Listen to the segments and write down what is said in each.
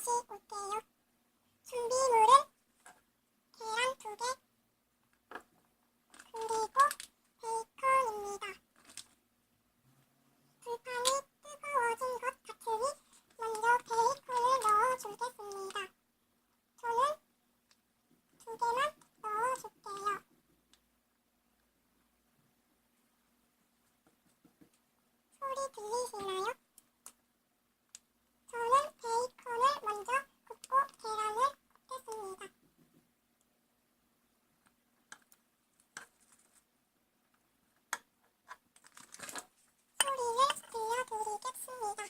다시 올게요. 준비물은 계란 2개, 그리고 베이컨입니다. 불판이 뜨거워진 것 같으니 먼저 베이컨을 넣어주겠습니다. 저는 2개만 넣어줄게요. 소리 들리시나요? 저는 베이컨을 먼저 굽고 계란을 굽겠습니다. 소리를 들려드리겠습니다.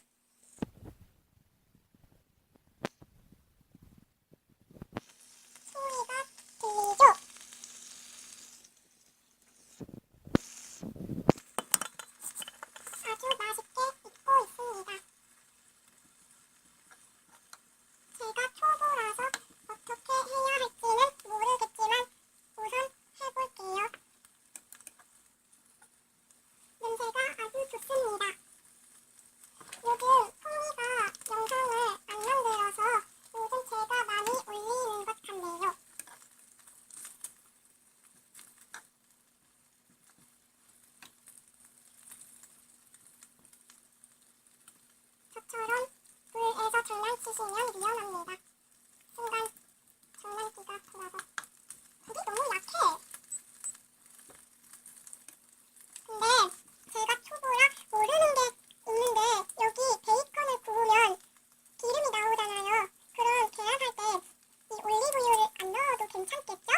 소리가 들리죠? 아주 맛있게 익고 있습니다. 제가 초보라서 어떻게 해야 할지는 모르겠지만 우선 해볼게요. 냄새가 아주 좋습니다. 요즘 송이가 영상을 안 만들어서 요즘 제가 많이 올리는 것 같네요. 저처럼 불에서 장난치시면 위험합니다. 순간 장난기가 돌아서 불이 너무 약해. 근데 제가 초보라 모르는 게 있는데 여기 베이컨을 구우면 기름이 나오잖아요. 그럼 계란할 때 이 올리브유를 안 넣어도 괜찮겠죠?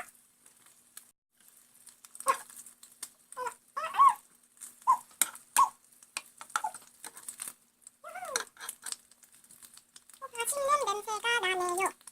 맛있는 냄새가 나네요.